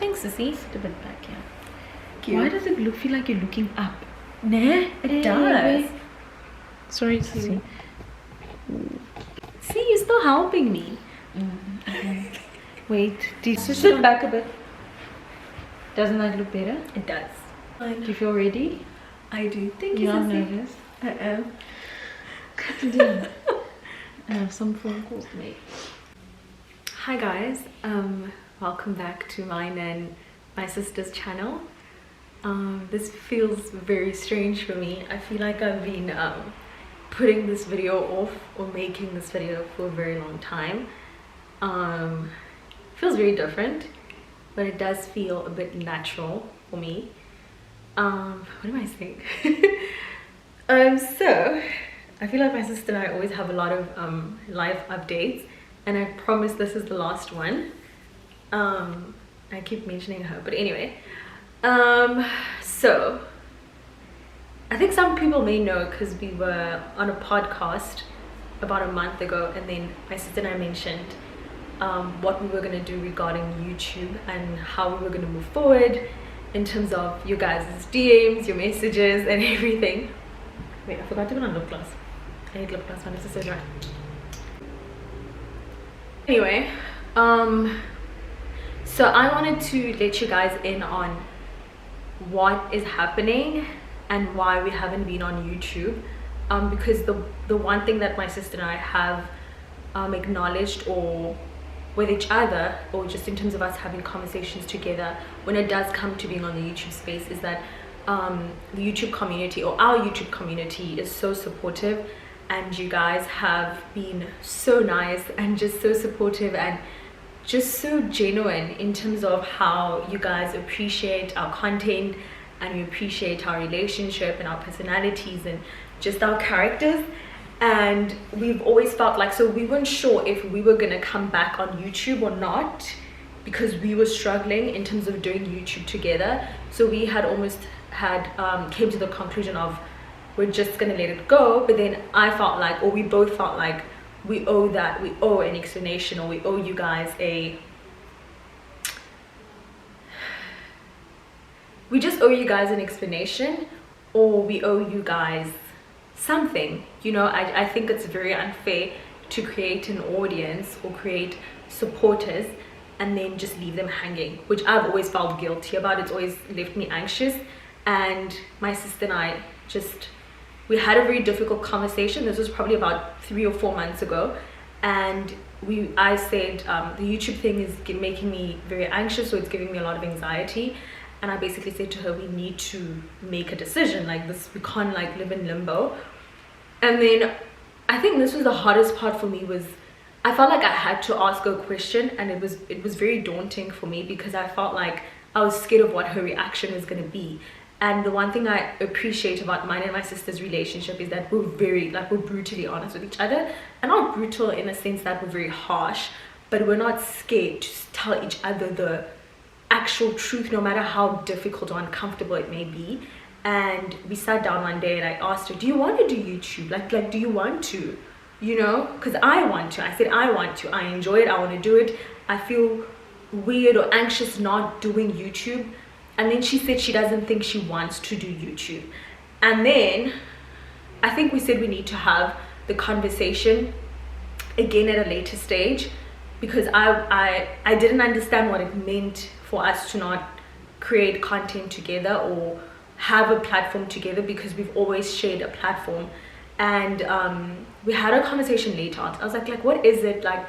Thanks, Sissy. Sit a bit back, yeah. Cute. Why does it feel like you're looking up? Nah, it does. Sorry, Sissy. See, you're still helping me. Okay. Wait, Sit back a bit. Doesn't that look better? It does. Do you feel ready? I do. Thank you, You're not Sissy. nervous? I am. Damn. I have some phone calls to make. Hi guys, welcome back to mine and my sister's channel. This feels very strange for me. I feel like I've been putting this video off or making this video for a very long time. Feels very different, but it does feel a bit natural for me. What am I saying? So I feel like my sister and I always have a lot of life updates, and I promise this is the last one. I keep mentioning her, but anyway, so I think some people may know because we were on a podcast about a month ago, and then my sister and I mentioned what we were going to do regarding YouTube and how we were going to move forward in terms of you guys' DMs, your messages and everything. Wait, I forgot to put on lip gloss. I need lip gloss, my sister said right. Anyway, so I wanted to let you guys in on what is happening and why we haven't been on YouTube, because the one thing that my sister and I have acknowledged, or with each other, or just in terms of us having conversations together when it does come to being on the YouTube space, is that the YouTube community, or our YouTube community, is so supportive, and you guys have been so nice and just so supportive and just so genuine in terms of how you guys appreciate our content and you appreciate our relationship and our personalities and just our characters. And we've always felt like, so we weren't sure if we were gonna come back on YouTube or not, because we were struggling in terms of doing YouTube together. So we had almost came to the conclusion of we're just gonna let it go. But then I felt like, or we both felt like, we owe an explanation, or we owe you guys we just owe you guys an explanation, or we owe you guys something. You know, I think it's very unfair to create an audience or create supporters and then just leave them hanging, which I've always felt guilty about. It's always left me anxious. And my sister and I we had a very difficult conversation. This was probably about 3 or 4 months ago, and I said the YouTube thing is making me very anxious, so it's giving me a lot of anxiety. And I basically said to her, we need to make a decision like this. We can't like live in limbo. And then I think this was the hardest part for me, was I felt like I had to ask her a question, and it was very daunting for me, because I felt like I was scared of what her reaction was going to be. And the one thing I appreciate about mine and my sister's relationship is that we're brutally honest with each other, and not brutal in a sense that we're very harsh, but we're not scared to tell each other the actual truth, no matter how difficult or uncomfortable it may be. And we sat down one day and I asked her, do you want to do YouTube? Like do you want to? You know, because I want to. I said I want to. I enjoy it. I want to do it. I feel weird or anxious not doing YouTube. And then she said she doesn't think she wants to do YouTube. And then I think we said we need to have the conversation again at a later stage, because I didn't understand what it meant for us to not create content together or have a platform together, because we've always shared a platform. And we had a conversation later on. I was like what is it like?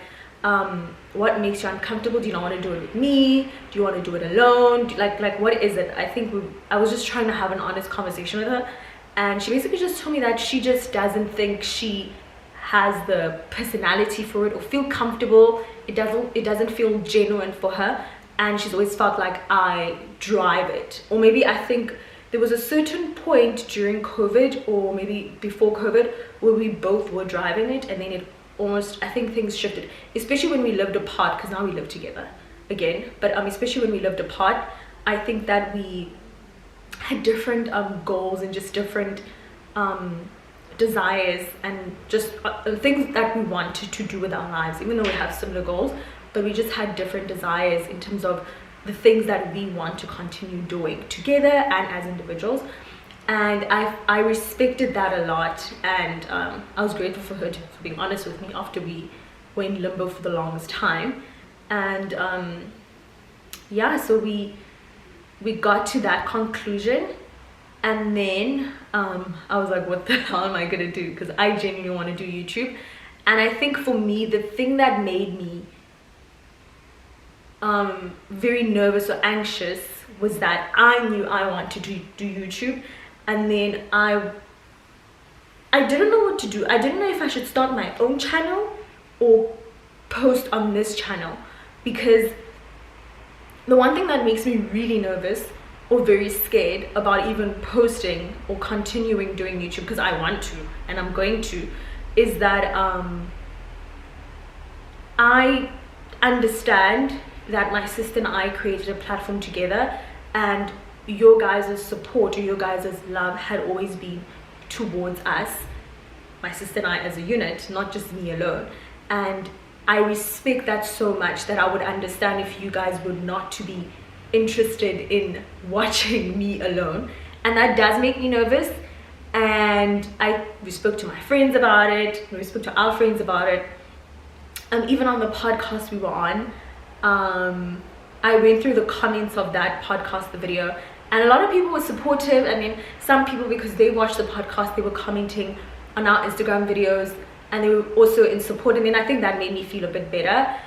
What makes you uncomfortable? Do you not want to do it with me? Do you want to do it alone? Like what is it? I think I was just trying to have an honest conversation with her, and she basically just told me that she just doesn't think she has the personality for it or feel comfortable. It doesn't feel genuine for her, and she's always felt like I drive it. Or maybe I think there was a certain point during COVID, or maybe before COVID, where we both were driving it, and then it almost, I think things shifted, especially when we lived apart, because now we live together again. But especially when we lived apart, I think that we had different goals and just different desires and just things that we wanted to do with our lives, even though we have similar goals. But we just had different desires in terms of the things that we want to continue doing together and as individuals. And I respected that a lot, and I was grateful for her for being honest with me after we were in limbo for the longest time. And yeah, so we got to that conclusion, and then I was like, what the hell am I gonna do? Because I genuinely want to do YouTube. And I think for me, the thing that made me very nervous or anxious was that I knew I wanted to do YouTube, and then I didn't know what to do. I didn't know if I should start my own channel or post on this channel, because the one thing that makes me really nervous or very scared about even posting or continuing doing YouTube, because I want to and I'm going to, is that I understand that my sister and I created a platform together, and your guys' support or your guys' love had always been towards us, my sister and I as a unit, not just me alone. And I respect that so much that I would understand if you guys were not to be interested in watching me alone. And that does make me nervous. And we spoke to my friends about it, we spoke to our friends about it. Even on the podcast we were on, I went through the comments of that podcast, the video, and a lot of people were supportive. And then some people, because they watched the podcast, they were commenting on our Instagram videos, and they were also in support. And then I think that made me feel a bit better.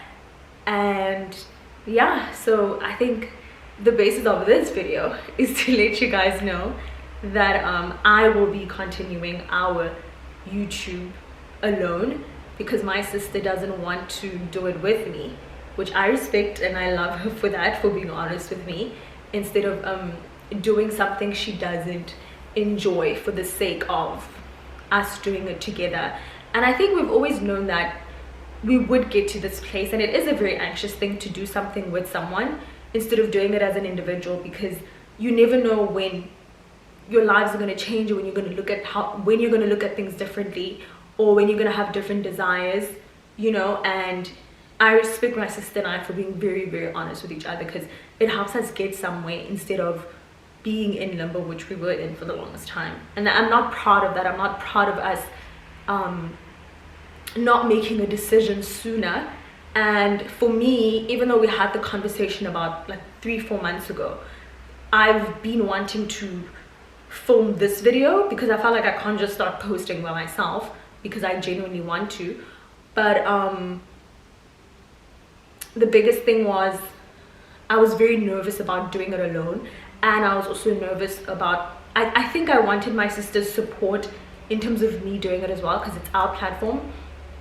And yeah, so I think the basis of this video is to let you guys know that I will be continuing our YouTube alone, because my sister doesn't want to do it with me, which I respect, and I love her for that, for being honest with me, instead of doing something she doesn't enjoy for the sake of us doing it together. And I think we've always known that we would get to this place, and it is a very anxious thing to do something with someone instead of doing it as an individual, because you never know when your lives are going to change, or when you're going to look at things differently, or when you're going to have different desires, you know. And I respect my sister and I for being very, very honest with each other, because it helps us get somewhere instead of being in limbo, which we were in for the longest time. And I'm not proud of that. I'm not proud of us not making a decision sooner. And for me, even though we had the conversation about like 3-4 months ago, I've been wanting to film this video, because I felt like I can't just start posting by myself, because I genuinely want to. But the biggest thing was I was very nervous about doing it alone, and I was also nervous about, I think I wanted my sister's support in terms of me doing it as well, because it's our platform,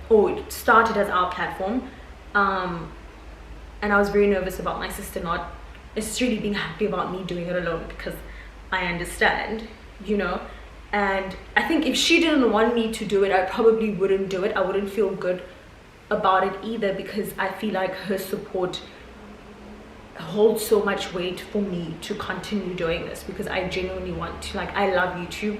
or it started as our platform. And I was very nervous about my sister not necessarily being happy about me doing it alone, because I understand, you know. And I think if she didn't want me to do it, I probably wouldn't do it. I wouldn't feel good about it either, because I feel like her support holds so much weight for me to continue doing this, because I genuinely want to. Like, I love YouTube.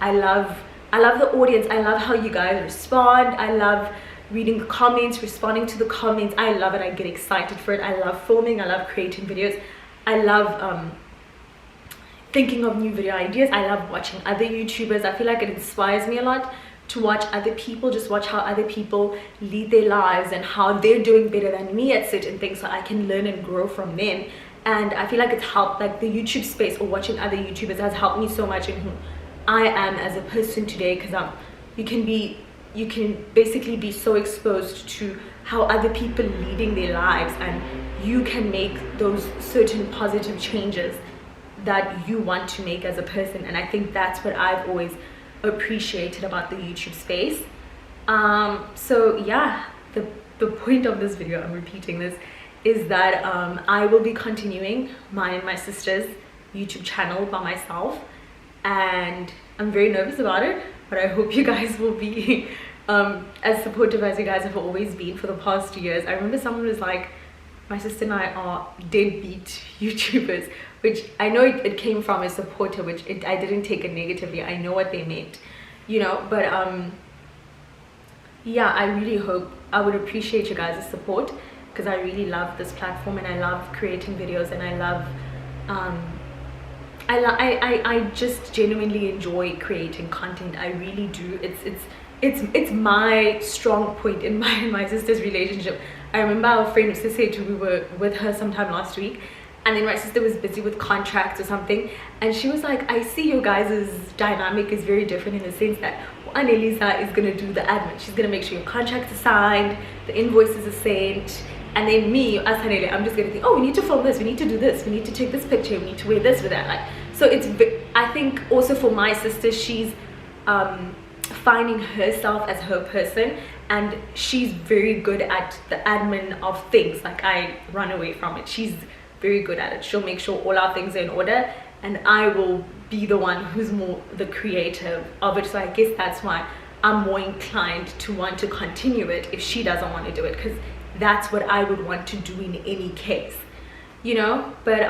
I love the audience. I love how you guys respond. I love reading the comments, responding to the comments. I love it. I get excited for it. I love filming. I love creating videos. I love thinking of new video ideas. I love watching other YouTubers. I feel like it inspires me a lot to watch other people, just watch how other people lead their lives and how they're doing better than me at certain things, so I can learn and grow from them. And I feel like it's helped, like the YouTube space or watching other YouTubers has helped me so much in who I am as a person today, because you can basically be so exposed to how other people leading their lives, and you can make those certain positive changes that you want to make as a person. And I think that's what I've always appreciated about the YouTube space. So yeah, the point of this video, I'm repeating this, is that I will be continuing mine and my sister's YouTube channel by myself, and I'm very nervous about it, but I hope you guys will be as supportive as you guys have always been for the past years. I remember someone was like, my sister and I are deadbeat YouTubers, which I know it came from a supporter, which I didn't take it negatively. I know what they meant, you know. But yeah, I really hope, I would appreciate you guys' support, because I really love this platform and I love creating videos, and I love I just genuinely enjoy creating content. I really do. It's my strong point in my and my sister's relationship. I remember our friend used to say we were with her sometime last week, and then my sister was busy with contracts or something, and she was like, I see your guys' dynamic is very different in the sense that Annelisa is gonna do the admin. She's gonna make sure your contracts are signed, the invoices are sent, and then me as Hanele, I'm just gonna think, oh, we need to film this, we need to do this, we need to take this picture, we need to wear this with that. Like, so it's, I think also for my sister, she's finding herself as her person, and she's very good at the admin of things. Like, I run away from it. She's very good at it. She'll make sure all our things are in order, and I will be the one who's more the creative of it. So I guess that's why I'm more inclined to want to continue it if she doesn't want to do it, because that's what I would want to do in any case, you know. But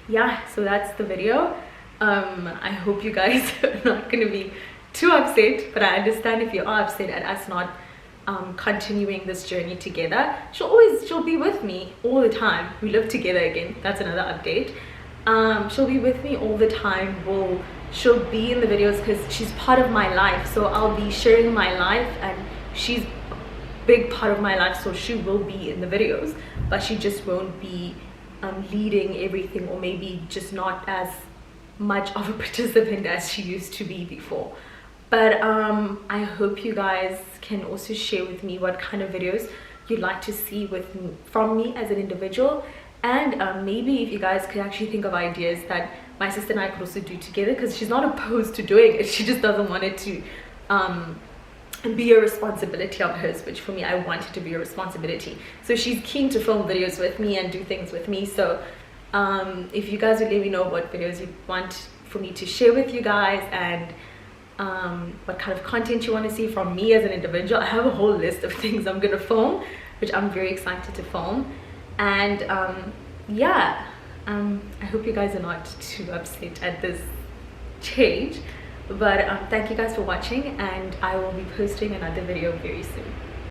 yeah, so that's the video. I hope you guys are not going to be too upset, but I understand if you are upset at us not continuing this journey together. She'll be with me all the time. We live together again. That's another update. She'll be with me all the time. She'll be in the videos because she's part of my life, so I'll be sharing my life, and she's a big part of my life, so she will be in the videos, but she just won't be leading everything, or maybe just not as much of a participant as she used to be before. But I hope you guys can also share with me what kind of videos you'd like to see from me as an individual, and maybe if you guys could actually think of ideas that my sister and I could also do together, because she's not opposed to doing it, she just doesn't want it to be a responsibility of hers, which for me, I want it to be a responsibility. So she's keen to film videos with me and do things with me. So if you guys would let me know what videos you want for me to share with you guys, and what kind of content you want to see from me as an individual. I have a whole list of things I'm gonna film, which I'm very excited to film. And yeah, I hope you guys are not too upset at this change, but thank you guys for watching, and I will be posting another video very soon.